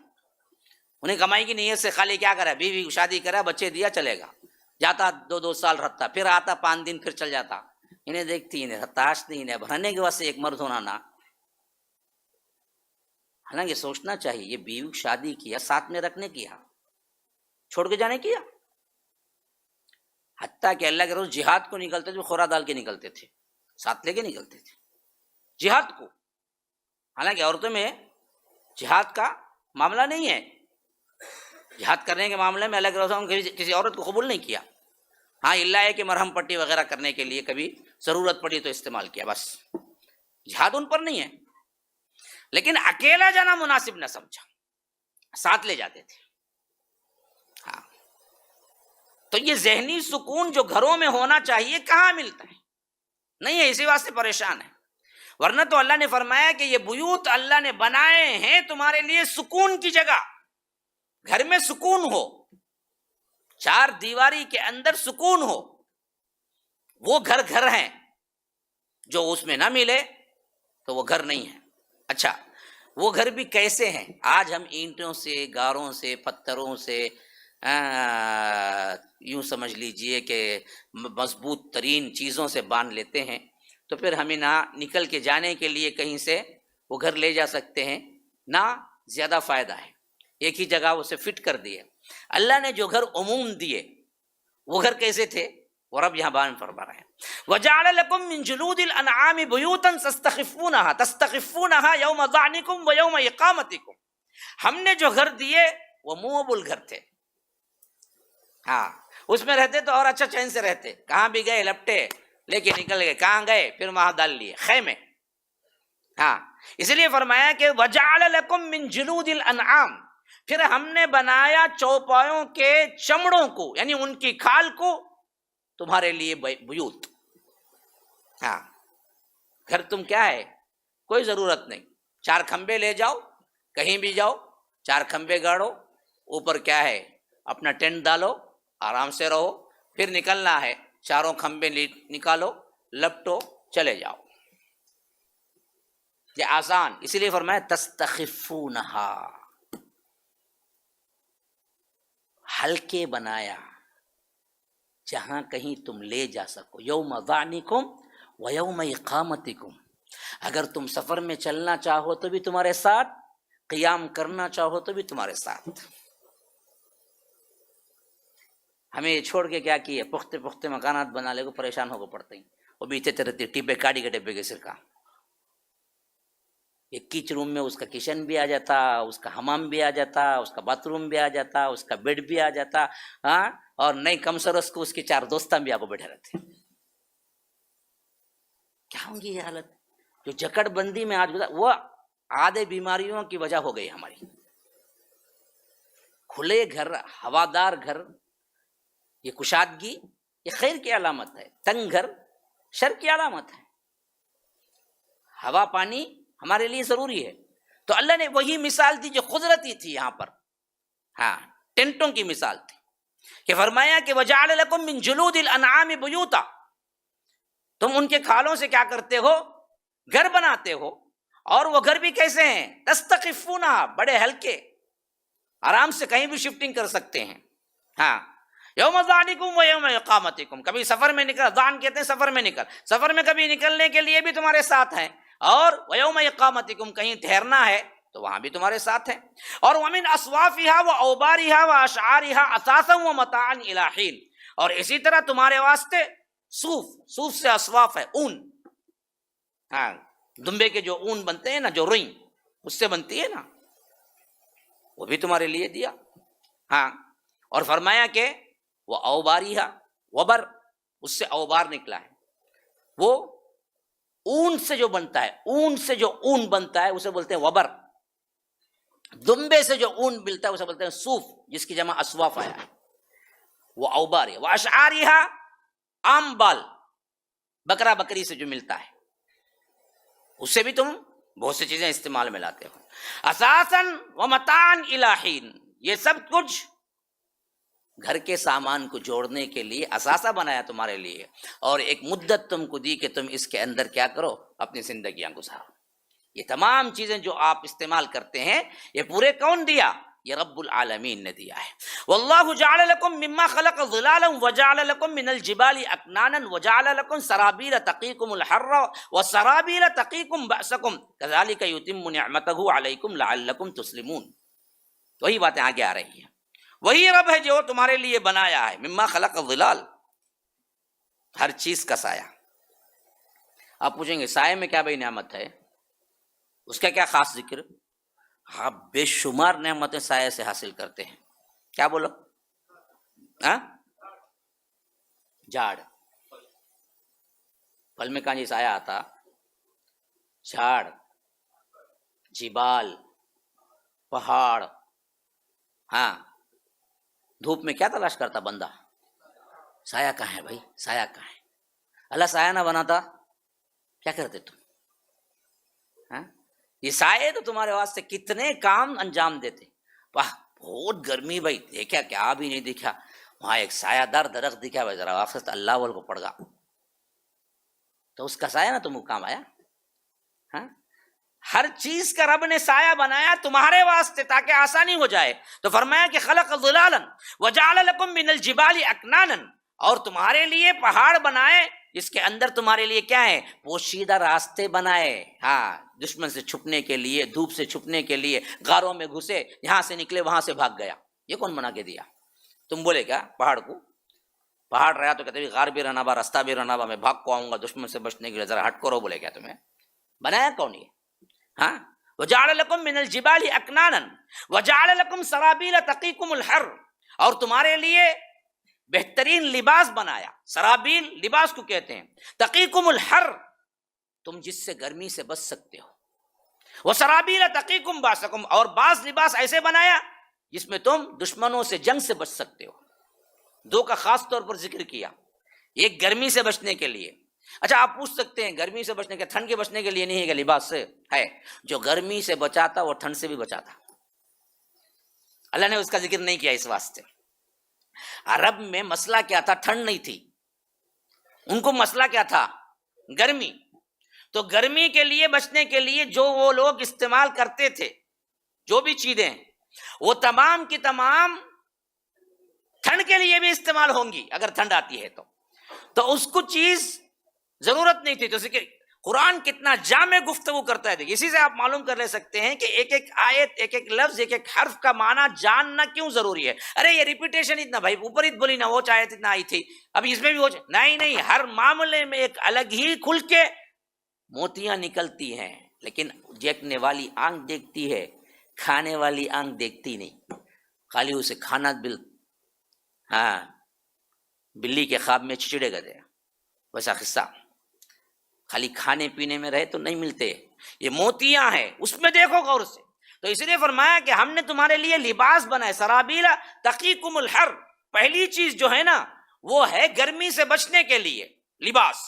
انہیں کمائی کی نیت سے خالی کیا کرا، بیوی کو شادی کرا، بچے دیا، چلے گا. جاتا 2 سال رہتا، پھر آتا 5 دن، پھر چل جاتا. انہیں دیکھتی، انہیں ہتاش نہیں، انہیں بھرنے کے واسطے ایک مرد ہونا نا. حالانکہ سوچنا چاہیے یہ بیوی شادی کیا ساتھ میں رکھنے کیا، چھوڑ کے جانے کیا. حتیٰ کہ اللہ کے روز جہاد کو نکلتے تھے خورا ڈال کے نکلتے تھے، ساتھ لے کے نکلتے تھے جہاد کو. حالانکہ عورتوں میں جہاد کا معاملہ نہیں ہے، جہاد کرنے کے معاملے میں اللہ کے رسول نے کسی عورت کو قبول نہیں کیا. ہاں، اللہ ہے کہ مرہم پٹی وغیرہ کرنے کے لیے کبھی ضرورت پڑی تو استعمال کیا، بس. جہاد ان پر نہیں ہے. لیکن اکیلا جانا مناسب نہ سمجھا، ساتھ لے جاتے تھے. ہاں، تو یہ ذہنی سکون جو گھروں میں ہونا چاہیے کہاں ملتا ہے؟ نہیں ہے، اسی واسطے پریشان ہے. ورنہ تو اللہ نے فرمایا کہ یہ بیوت اللہ نے بنائے ہیں تمہارے لیے سکون کی جگہ. گھر میں سکون ہو، 4 دیواری کے اندر سکون ہو. وہ گھر ہیں، جو اس میں نہ ملے تو وہ گھر نہیں ہے. اچھا، وہ گھر بھی کیسے ہیں؟ آج ہم اینٹوں سے، گاروں سے، پتھروں سے، یوں سمجھ لیجئے کہ مضبوط ترین چیزوں سے باندھ لیتے ہیں، تو پھر ہمیں نہ نکل کے جانے کے لیے کہیں سے وہ گھر لے جا سکتے ہیں، نہ زیادہ فائدہ ہے. ایک ہی جگہ اسے فٹ کر دیے. اللہ نے جو گھر عموم دیے وہ گھر کیسے تھے، وہ رب یہاں بیان فرما رہے ہیں. وَجَعَلَ لَكُم مِّن جُلُودِ الْأَنْعَامِ بُيُوتًا تَسْتَخِفُّونَهَا يَوْمَ ظَعْنِكُمْ وَيَوْمَ إِقَامَتِكُمْ. ہم نے جو گھر دیے وہ موبل گھر تھے. ہاں، اس میں رہتے تو اور اچھا چین سے رہتے. کہاں بھی گئے لپٹے لے کے نکل گئے، کہاں گئے پھر وہاں ڈال لیے خیمے. ہاں، اس لیے فرمایا کہ وَجَعَلَ لَكُم مِّن جُلُودِ الْأَنْعَامِ، پھر ہم نے بنایا چوپایوں کے چمڑوں کو، یعنی ان کی کھال کو تمہارے لیے بیوت. ہاں، گھر تم کیا ہے، کوئی ضرورت نہیں. 4 کھمبے لے جاؤ، کہیں بھی جاؤ 4 کھمبے گاڑو، اوپر کیا ہے اپنا ٹینٹ ڈالو، آرام سے رہو. پھر نکلنا ہے، 4 کھمبے نکالو، لپٹو، چلے جاؤ. یہ آسان. اسی لیے فرمایا تستخفونہا، ہلکے بنایا جہاں کہیں تم لے جا سکو. یوم ظعنکم و یوم اقامتکم، اگر تم سفر میں چلنا چاہو تو بھی تمہارے ساتھ، قیام کرنا چاہو تو بھی تمہارے ساتھ. ہمیں یہ چھوڑ کے کیا کیے، پختے مکانات بنا لے کو پریشان ہو کو پڑتے ہیں. وہ بھی اتنے رہتے ٹیپے کاڑی کے ڈبے کے سر کا. ایک کچ روم میں اس کا کچن بھی آ جاتا، اس کا حمام بھی آ جاتا، اس کا باتھ روم بھی آ جاتا، اس کا بیڈ بھی آ جاتا. ہاں، اور نہیں کم سرس کو اس کے 4 دوستاں بھی آپ کو بیٹھے رہتے. کیا ہوں گی یہ حالت جو جکڑ بندی میں آج گزار، وہ آدھے بیماریوں کی وجہ ہو گئی ہماری. کھلے گھر، ہوادار گھر، یہ کشادگی یہ خیر کی علامت ہے. تنگ گھر شر کی علامت ہے. ہوا پانی ہمارے لیے ضروری ہے. تو اللہ نے وہی مثال دی جو قدرتی تھی یہاں پر. ہاں، ٹینٹوں کی مثال تھی کہ فرمایا کہ وَجَعَلَ لَكُم مِّن جُلُودِ الْأَنْعَامِ بُيُوتًا، تم ان کے کھالوں سے کیا کرتے ہو، گھر بناتے ہو. اور وہ گھر بھی کیسے ہیں؟ تستخفون، بڑے ہلکے، آرام سے کہیں بھی شفٹنگ کر سکتے ہیں. ہاں، یوم ذانکم و یوم اقامتکم، کبھی سفر میں نکل، ذان کہتے ہیں سفر میں نکل، سفر میں کبھی نکلنے کے لیے بھی تمہارے ساتھ ہیں، اور و یوم اقامتکم، کہیں ٹھہرنا ہے تو وہاں بھی تمہارے ساتھ ہیں. اور ومن اصوافها واوبارها واشعارها اثاثا ومتاعا الى حین، اور اسی طرح تمہارے واسطے صوف سے اصواف ہے، اون، ہاں دمبے کے جو اون بنتے ہیں نا، جو روئی اس سے بنتی ہے نا، وہ بھی تمہارے لیے دیا. ہاں، اور فرمایا کہ وہ اوباریہ، وبر اس سے اوبار نکلا ہے، وہ اون سے جو بنتا ہے، اون سے جو اون بنتا ہے اسے بولتے ہیں وبر. دمبے سے جو اون ملتا ہے اسے بولتے ہیں صوف، جس کی جمع اصواف آیا ہے، وہ اوبار ہے. واشعاریہ، عام بال، بکرا بکری سے جو ملتا ہے اس سے بھی تم بہت سی چیزیں استعمال میں لاتے ہو. اساساً ومتاعا الی حین، یہ سب کچھ گھر کے سامان کو جوڑنے کے لیے اثاثہ بنایا تمہارے لیے، اور ایک مدت تم کو دی کہ تم اس کے اندر کیا کرو، اپنی زندگیاں گزارو. یہ تمام چیزیں جو آپ استعمال کرتے ہیں یہ پورے کون دیا؟ یہ رب العالمین نے دیا ہے. واللہ جعل لکم مما خلق ظلالا وجعل لکم من الجبال اکنانا وجعل لکم سرابیل تقیکم الحر وسرابیل تقیکم بأسکم کذالک یتم نعمتہ علیکم لعلکم تسلمون. وہی باتیں آگے آ رہی ہیں. وہی رب ہے جو تمہارے لیے بنایا ہے مما خلق الظلال، ہر چیز کا سایہ. آپ پوچھیں گے سائے میں کیا بھائی نعمت ہے، اس کا کیا خاص ذکر؟ آپ بے شمار نعمتیں سائے سے حاصل کرتے ہیں. کیا بولو؟ ہاں، جھاڑ، پھل میں کہاں جی سایہ آتا؟ جھاڑ، جبال، پہاڑ. ہاں، دھوپ میں کیا تلاش کرتا بندہ؟ سایہ کہاں ہے بھائی، سایہ کہاں ہے؟ اللہ سایہ نہ بناتا کیا کرتے تم؟ ہاں، یہ سائے تو تمہارے واسطے کتنے کام انجام دیتے. واہ بہت گرمی بھائی، دیکھا کیا بھی نہیں دیکھا، وہاں ایک سایہ دار درخت دکھا بھائی، ذرا واپس اللہ والے کو پڑ گا تو اس کا سایہ نہ تم کو کام آیا. ہاں، ہر چیز کا رب نے سایہ بنایا تمہارے واسطے تاکہ آسانی ہو جائے. تو فرمایا کہ خلق ظلالا وجعل لکم من الجبال اکنانا، اور تمہارے لیے پہاڑ بنائے جس کے اندر تمہارے لیے کیا ہے، پوشیدہ راستے بنائے. ہاں، دشمن سے چھپنے کے لیے، دھوپ سے چھپنے کے لیے، غاروں میں گھسے، یہاں سے نکلے وہاں سے بھاگ گیا. یہ کون بنا کے دیا؟ تم بولے کیا پہاڑ کو؟ پہاڑ رہا تو کہتے غار بھی رہنا با، راستہ بھی رہنا با، میں بھاگ کو آؤں گا دشمن سے بچنے کے لیے، ذرا ہٹ کرو. بولے کیا تمہیں بنایا کون یہ؟ ہاں، وجعل لکم من الجبال اکنانا وجعل لکم سرابیل تقیکم الحر، اور تمہارے لیے بہترین لباس بنایا. سرابیل لباس کو کہتے ہیں، تقیکم الحر، تم جس سے گرمی سے بچ سکتے ہو. وسرابیل تقیکم باسکم، اور بعض لباس ایسے بنایا جس میں تم دشمنوں سے جنگ سے بچ سکتے ہو. دو کا خاص طور پر ذکر کیا، ایک گرمی سے بچنے کے لیے. اچھا آپ پوچھ سکتے ہیں گرمی سے بچنے کے، ٹھنڈ کے بچنے کے لیے نہیں ہے کہ لباس سے ہے؟ جو گرمی سے بچاتا وہ ٹھنڈ سے بھی بچاتا. اللہ نے اس کا ذکر نہیں کیا اس واسطے. عرب میں مسئلہ کیا تھا؟ ٹھنڈ نہیں تھی، ان کو مسئلہ کیا تھا؟ گرمی. تو گرمی کے لیے بچنے کے لیے جو وہ لوگ استعمال کرتے تھے، جو بھی چیزیں وہ تمام کی تمام ٹھنڈ کے لیے بھی استعمال ہوں گی اگر ٹھنڈ آتی ہے تو اس کو چیز ضرورت نہیں تھی. تو ذکر قرآن کتنا جامع گفتگو کرتا ہے. اسی سے آپ معلوم کر لے سکتے ہیں کہ ایک ایک آیت، ایک ایک لفظ، ایک ایک حرف کا معنی جاننا کیوں ضروری ہے. ارے یہ ریپیٹیشن اتنا بھائی اوپر ہی بولی نا، وہ چاہے اتنا آئی تھی، اب اس میں بھی وہ نہیں، ہر معاملے میں ایک الگ ہی کھل کے موتیاں نکلتی ہیں. لیکن دیکھنے والی آنکھ دیکھتی ہے، کھانے والی آنکھ دیکھتی نہیں. خالی اسے کھانا ہاں، بلی کے خواب میں چچڑے گدے، ویسا قصہ. خالی کھانے پینے میں رہے تو نہیں ملتے، یہ موتیاں ہیں، اس میں دیکھو غور سے. تو اس لیے فرمایا کہ ہم نے تمہارے لیے لباس بنائے، سرابیل تقیکم الحر. پہلی چیز جو ہے نا وہ ہے گرمی سے بچنے کے لیے لباس.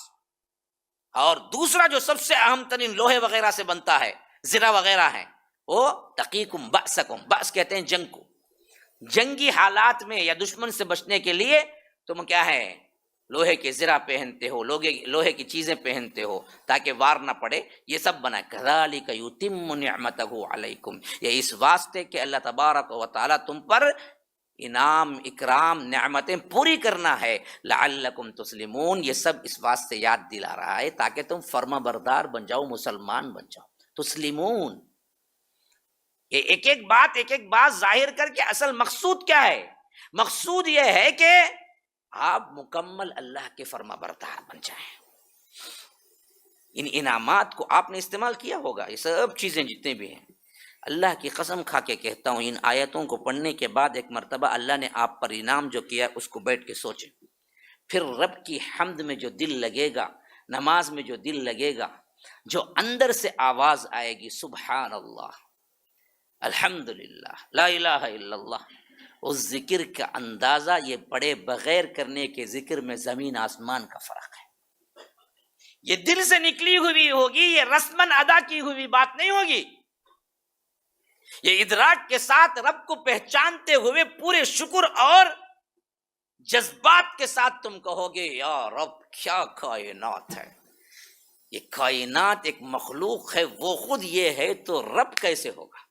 اور دوسرا جو سب سے اہم ترین لوہے وغیرہ سے بنتا ہے، زرہ وغیرہ ہیں، وہ تقیکم بأسکم. بأس کہتے ہیں جنگ کو. جنگی حالات میں یا دشمن سے بچنے کے لیے تم کیا ہے، لوہے کے زرہ پہنتے ہو، لوہے کی چیزیں پہنتے ہو تاکہ وار نہ پڑے، یہ سب بنا کذالک یتم نعمتہ علیکم، یہ اس واسطے کہ اللہ تبارک و تعالیٰ تم پر انعام اکرام نعمتیں پوری کرنا ہے، لعلکم تسلمون، یہ سب اس واسطے یاد دلا رہا ہے تاکہ تم فرما بردار بن جاؤ، مسلمان بن جاؤ، تسلمون۔ یہ ایک ایک بات ظاہر کر کے اصل مقصود کیا ہے؟ مقصود یہ ہے کہ آپ مکمل اللہ کے فرما بردار بن جائیں۔ ان انعامات کو آپ نے استعمال کیا ہوگا، یہ سب چیزیں جتنے بھی ہیں، اللہ کی قسم کھا کے کہتا ہوں، ان آیتوں کو پڑھنے کے بعد ایک مرتبہ اللہ نے آپ پر انعام جو کیا اس کو بیٹھ کے سوچیں، پھر رب کی حمد میں جو دل لگے گا، نماز میں جو دل لگے گا، جو اندر سے آواز آئے گی سبحان اللہ، الحمدللہ، لا الہ الا اللہ، اس ذکر کا اندازہ یہ پڑے بغیر کرنے کے ذکر میں زمین آسمان کا فرق ہے۔ یہ دل سے نکلی ہوئی ہوگی، یہ رسمن ادا کی ہوئی بات نہیں ہوگی، یہ ادراک کے ساتھ رب کو پہچانتے ہوئے پورے شکر اور جذبات کے ساتھ تم کہو گے یا رب کیا کائنات ہے، یہ کائنات ایک مخلوق ہے، وہ خود یہ ہے تو رب کیسے ہوگا؟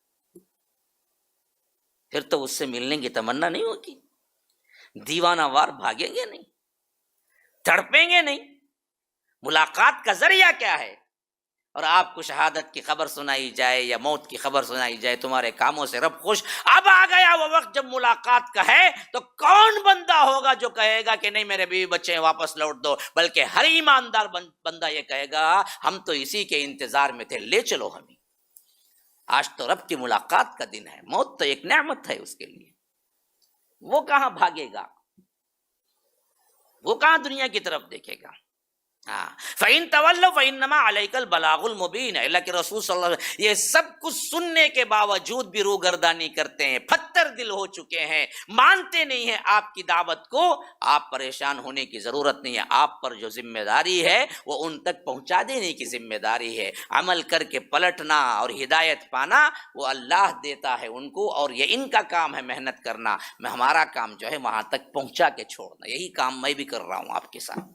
پھر تو اس سے ملنے کی تمنا نہیں ہوگی، دیوانہ وار بھاگیں گے نہیں، تڑپیں گے نہیں۔ ملاقات کا ذریعہ کیا ہے؟ اور آپ کو شہادت کی خبر سنائی جائے یا موت کی خبر سنائی جائے، تمہارے کاموں سے رب خوش، اب آ گیا وہ وقت جب ملاقات کا ہے، تو کون بندہ ہوگا جو کہے گا کہ نہیں میرے بیوی بچے ہیں واپس لوٹ دو؟ بلکہ ہر ایماندار بندہ یہ کہے گا ہم تو اسی کے انتظار میں تھے، لے چلو ہمیں۔ آج تو رب کی ملاقات کا دن ہے، موت تو ایک نعمت ہے اس کے لیے، وہ کہاں بھاگے گا، وہ کہاں دنیا کی طرف دیکھے گا؟ فَإِن تَوَلَّوْا فَإِنَّمَا عَلَيْكَ الْبَلَاغُ الْمُبِينُ، اللہ کے رسول صلی اللہ علیہ وسلم یہ سب کچھ سننے کے باوجود بھی روگردانی کرتے ہیں، پتھر دل ہو چکے ہیں، مانتے نہیں ہیں آپ کی دعوت کو۔ آپ پریشان ہونے کی ضرورت نہیں ہے، آپ پر جو ذمہ داری ہے وہ ان تک پہنچا دینے کی ذمہ داری ہے، عمل کر کے پلٹنا اور ہدایت پانا وہ اللہ دیتا ہے ان کو، اور یہ ان کا کام ہے محنت کرنا، ہمارا کام جو ہے وہاں تک پہنچا کے چھوڑنا، یہی کام میں بھی کر رہا ہوں آپ کے ساتھ۔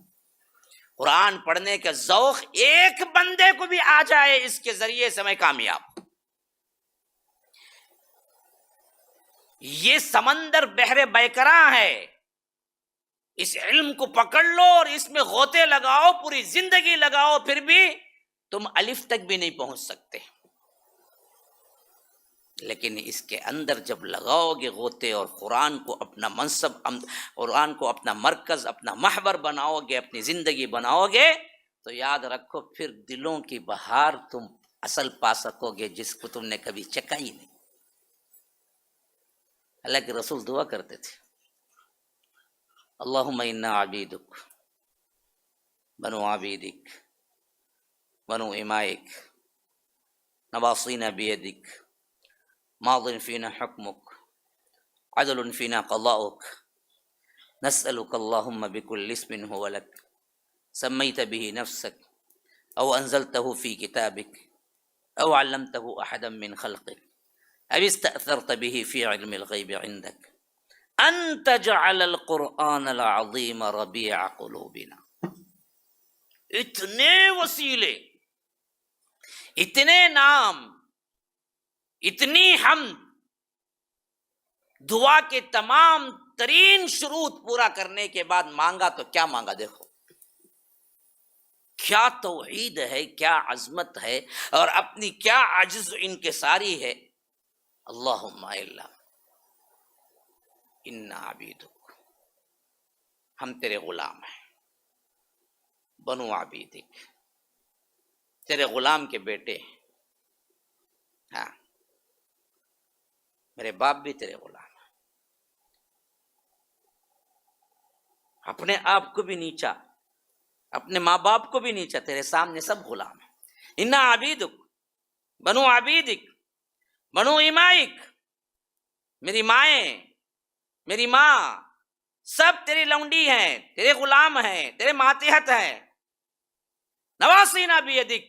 قرآن پڑھنے کا ذوق ایک بندے کو بھی آ جائے، اس کے ذریعے سے میں کامیاب۔ یہ سمندر بحر بیکراں ہے، اس علم کو پکڑ لو اور اس میں غوطے لگاؤ، پوری زندگی لگاؤ، پھر بھی تم الف تک بھی نہیں پہنچ سکتے، لیکن اس کے اندر جب لگاؤ گے غوطے اور قرآن کو اپنا منصب، قرآن کو اپنا مرکز، اپنا محور بناؤ گے، اپنی زندگی بناؤ گے، تو یاد رکھو پھر دلوں کی بہار تم اصل پا سکو گے جس کو تم نے کبھی چکا ہی نہیں۔ اللہ کے رسول دعا کرتے تھے اللہم انا عبیدک بنو عبیدک بنو امائک نواصینا بیدک ماض فینا حکمک عدل فینا قضاؤک نسألک اللہم بکل اسم هو لک سمیت به نفسک او انزلته فی کتابک او علمته احدا من خلقک او استأثرت به فی علم الغیب عندک ان تجعل القرآن العظیم ربیع قلوبنا۔ اتنے وسیلے، اتنے نام، اتنی حمد، دعا کے تمام ترین شروط پورا کرنے کے بعد مانگا تو کیا مانگا؟ دیکھو کیا توحید ہے، کیا عظمت ہے، اور اپنی کیا عجز انکساری ہے۔ اللہم الا انا عبیدک، ہم تیرے غلام ہیں، بنو عبیدک، تیرے غلام کے بیٹے ہیں، ہاں میرے باپ بھی تیرے غلام ہیں، اپنے آپ کو بھی نیچا، اپنے ماں باپ کو بھی نیچا، تیرے سامنے سب غلام ہیں۔ انا عبیدک بنو عبیدک بنو امائک، میری مائیں، میری ماں سب تیری لونڈی ہیں، تیرے غلام ہیں، تیرے ماتحت ہیں، نواسینا بیدک،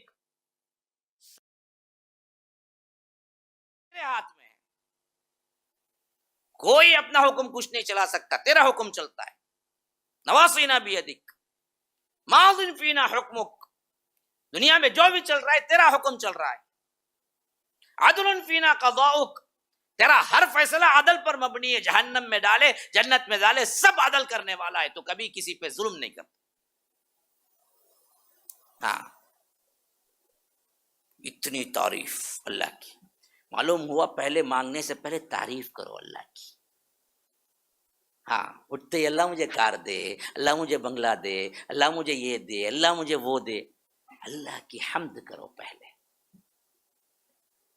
تیرے ہاتھ میں ہے، کوئی اپنا حکم کچھ نہیں چلا سکتا، تیرا حکم چلتا ہے۔ نواصینا بیدک ماض فینا حکمک، دنیا میں جو بھی چل رہا ہے تیرا حکم چل رہا ہے، عدل فینا قضاؤک، تیرا ہر فیصلہ عدل پر مبنی ہے، جہنم میں ڈالے جنت میں ڈالے سب عدل کرنے والا ہے، تو کبھی کسی پہ ظلم نہیں کرتا۔ ہاں، اتنی تعریف اللہ کی، معلوم ہوا پہلے مانگنے سے پہلے تعریف کرو اللہ کی۔ ہاں، اٹھتے ہی اللہ مجھے کار دے، اللہ مجھے بنگلہ دے، اللہ مجھے یہ دے، اللہ مجھے وہ دے، اللہ کی حمد کرو پہلے۔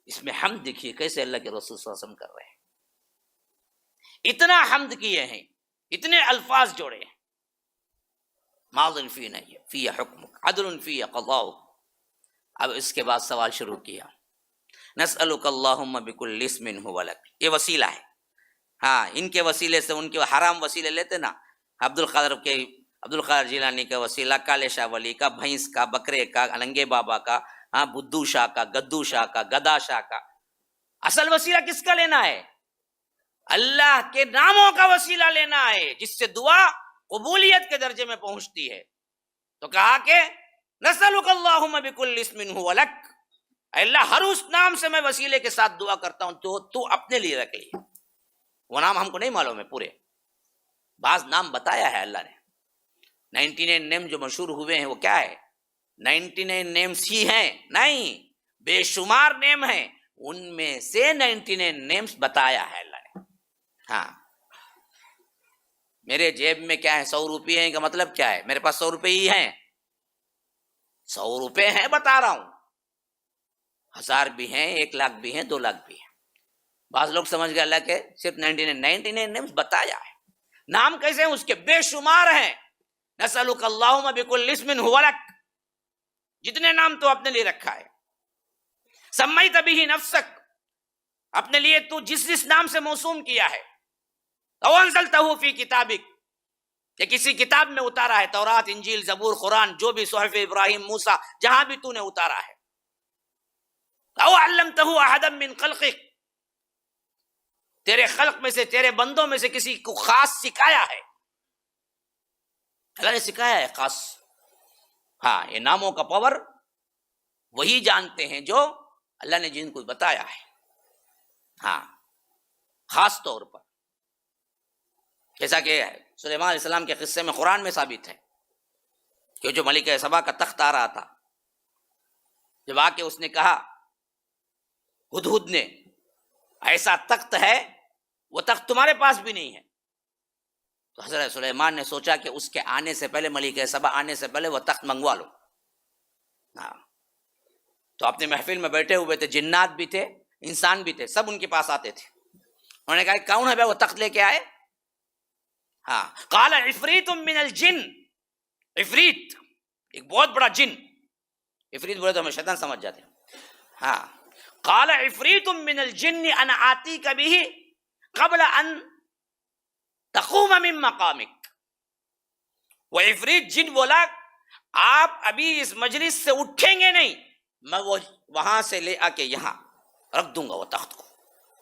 اس میں حمد دیکھیے کیسے اللہ کے رسول صلی اللہ علیہ وسلم کر رہے ہیں، اتنا حمد کیے ہیں، اتنے الفاظ جوڑے ہیں، ماض فینا فی حکمک عدل فی قضاؤک۔ اب اس کے بعد سوال شروع کیا، نسألک اللہم بکل اسم ھو لک، یہ وسیلہ ہے۔ ہاں، ان کے وسیلے سے ان کے حرام وسیلے لیتے نا، عبد القادر جیلانی کا وسیلہ، کالے شاہ ولی کا، بھینس کا، بکرے کا، النگے بابا کا، ہاں، بدھو شاہ کا، گدو شاہ کا، گدا شاہ کا۔ اصل وسیلہ کس کا لینا ہے؟ اللہ کے ناموں کا وسیلہ لینا ہے، جس سے دعا قبولیت کے درجے میں پہنچتی ہے۔ تو کہا کہ نسألک اللہم بکل اسم ھو لک، اے اللہ ہر اس نام سے میں وسیلے کے ساتھ دعا کرتا ہوں تو اپنے لیے رکھ لی۔ وہ نام ہم کو نہیں معلوم ہے پورے، بعض نام بتایا ہے اللہ نے۔ 99 نیم جو مشہور ہوئے ہیں وہ کیا ہے؟ 99 نیمز ہی ہیں؟ نہیں، بے شمار نیم ہیں، ان میں سے 99 نیمز بتایا ہے اللہ نے۔ ہاں، میرے جیب میں کیا ہے؟ 100 روپے ہیں کا مطلب کیا ہے؟ میرے پاس 100 روپے ہی ہیں، 100 روپے ہیں بتا رہا ہوں، 1000 بھی ہیں، 1 لاکھ بھی ہیں، 2 لاکھ بھی ہیں۔ بعض لوگ سمجھ گئے اللہ کے صرف 99 نیمز بتایا ہے، نام کیسے ہیں؟ اس کے بے شمار ہیں۔ نسألک اللہم بکل اسم ھو لک، جتنے نام تو اپنے لیے رکھا ہے، سمیت بہ نفسک، اپنے لیے تو جس نام سے موسوم کیا ہے، او انزلتہ فی کتابک، کہ کسی کتاب میں اتارا ہے، تورات، انجیل، زبور، قرآن، جو بھی صحف ابراہیم، موسیٰ، جہاں بھی تو نے اتارا ہے، او علمتہ احدا من خلقک، تیرے خلق میں سے، تیرے بندوں میں سے کسی کو خاص سکھایا ہے، اللہ نے سکھایا ہے خاص۔ ہاں، یہ ناموں کا پاور وہی جانتے ہیں جو اللہ نے جن کو بتایا ہے۔ ہاں، خاص طور پر، جیسا کہ سلیمان علیہ السلام کے قصے میں قرآن میں ثابت ہے کہ جو ملکہ سبا کا تخت آ رہا تھا، جب آ کے اس نے کہا ہدہد نے، ایسا تخت ہے، وہ تخت تمہارے پاس بھی نہیں ہے، تو حضرت سلیمان نے سوچا کہ اس کے آنے سے پہلے، ملکہ سبا آنے سے پہلے وہ تخت منگوا لو۔ ہاں، تو اپنے محفل میں بیٹھے ہوئے تھے، جنات بھی تھے، انسان بھی تھے، سب ان کے پاس آتے تھے۔ انہوں نے کہا کون ہے بھائی وہ تخت لے کے آئے؟ ہاں، قال عفریت من الجن، عفریت ایک بہت بڑا جن، عفریت بولے تو ہمیں شیطان سمجھ جاتے ہیں۔ ہاں، قال عفریت من الجن انا آتیک بہ قبل ان تقوم من مقامک، وہ عفریت جن بولا آپ ابھی اس مجلس سے اٹھیں گے نہیں، میں وہ وہاں سے لے آ کے یہاں رکھ دوں گا وہ تخت کو۔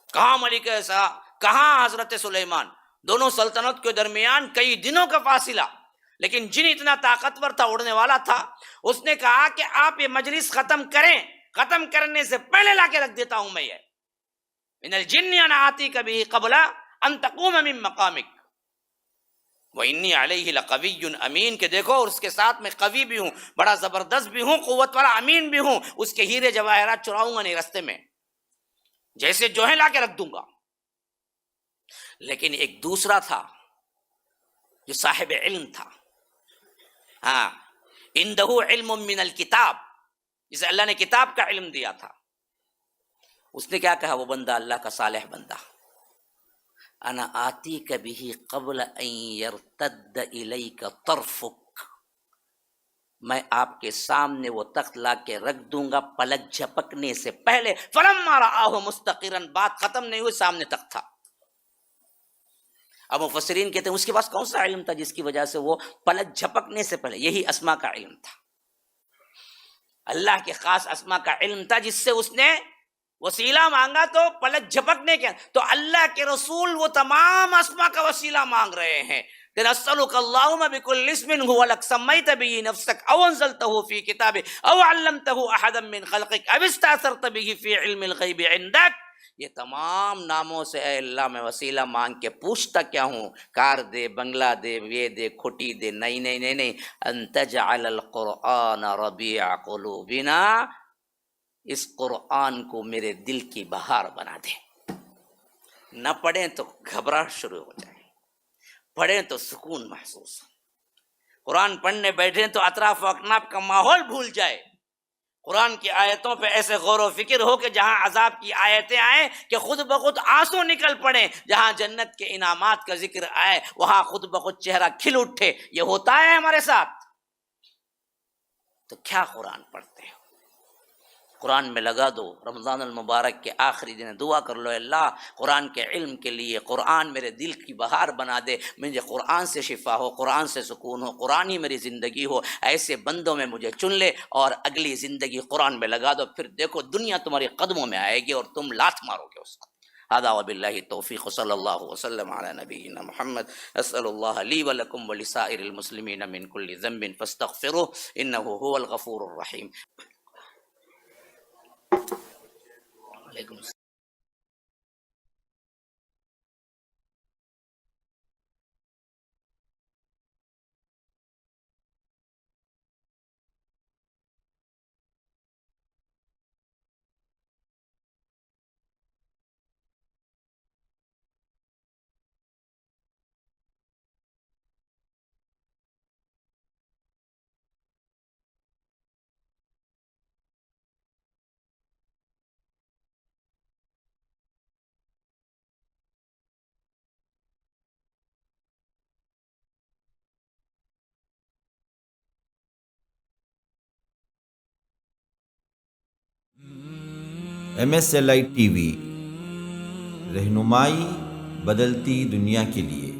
کہاں ملکہ سبا، کہاں حضرت سلیمان، دونوں سلطنت کے درمیان کئی دنوں کا فاصلہ، لیکن جن اتنا طاقتور تھا، اڑنے والا تھا، اس نے کہا کہ آپ یہ مجلس ختم کریں، ختم کرنے سے پہلے لا کے رکھ دیتا ہوں میں یہ، من الجن انا آتیک بہ قبل ان تقوم من مقامک وانی علیہ لقوی امین، کہ دیکھو اور اس کے ساتھ میں قوی بھی ہوں، بڑا زبردست بھی ہوں، قوت والا، امین بھی ہوں، اس کے ہیرے جواہرات چراؤں گا نہیں رستے میں، جیسے جو ہے لا کے رکھ دوں گا۔ لیکن ایک دوسرا تھا جو صاحب علم تھا، ہاں، عنده علم من الکتاب، جسے اللہ نے کتاب کا علم دیا تھا، اس نے کیا کہا؟ وہ بندہ اللہ کا صالح بندہ، انا آتیک بہ قبل ان یرتد الیک طرفک، میں آپ کے سامنے وہ تخت لا کے رکھ دوں گا پلک جھپکنے سے پہلے۔ فلما رآہ مستقرا، بات ختم نہیں ہوئی، سامنے تخت تھا۔ اب مفسرین کہتے ہیں اس کے پاس کون سا علم تھا جس کی وجہ سے وہ پلک جھپکنے سے پہلے، یہی اسما کا علم تھا، اللہ کے خاص اسما کا علم تھا، جس سے اس نے وسیلہ مانگا تو پلک جھپکنے کے، تو اللہ کے رسول وہ تمام اسما کا وسیلہ مانگ رہے ہیں، نسألك اللهم بكل اسم هو لك سميت به نفسك أو أنزلته في كتابك أو علمته أحدا من خلقك أو استأثرت به في علم الغيب عندك. یہ تمام ناموں سے اے اللہ میں وسیلہ مانگ کے پوچھتا کیا ہوں، کار دے، بنگلہ دے، یہ دے، کھٹی دے، نہیں نہیں نہیں نہیں، ان تجعل القرآن ربیع قلوبنا، اس قرآن کو میرے دل کی بہار بنا دے. نہ پڑھیں تو گھبراہٹ شروع ہو جائے، پڑھیں تو سکون محسوس ہو. قرآن پڑھنے بیٹھیں تو اطراف و اکناف کا ماحول بھول جائے. قرآن کی آیتوں پہ ایسے غور و فکر ہو کہ جہاں عذاب کی آیتیں آئیں کہ خود بخود آنسو نکل پڑیں، جہاں جنت کے انعامات کا ذکر آئے وہاں خود بخود چہرہ کھل اٹھے. یہ ہوتا ہے ہمارے ساتھ. تو کیا قرآن پڑھتے ہو؟ قرآن میں لگا دو. رمضان المبارک کے آخری دن دعا کر لو، اللہ قرآن کے علم کے لیے قرآن میرے دل کی بہار بنا دے، مجھے قرآن سے شفا ہو، قرآن سے سکون ہو، قرآن ہی میری زندگی ہو. ایسے بندوں میں مجھے چن لے اور اگلی زندگی قرآن میں لگا دو. پھر دیکھو دنیا تمہارے قدموں میں آئے گی اور تم لات مارو گے اس کو. هذا وبالله التوفيق صلى الله وسلم على نبينا محمد. اسال الله لي ولكم ولسائر المسلمين من كل ذنب فاستغفروه انه هو الغفور الرحيم. وعلیکم السلام.
MSLI TV رہنمائی بدلتی دنیا کے لیے.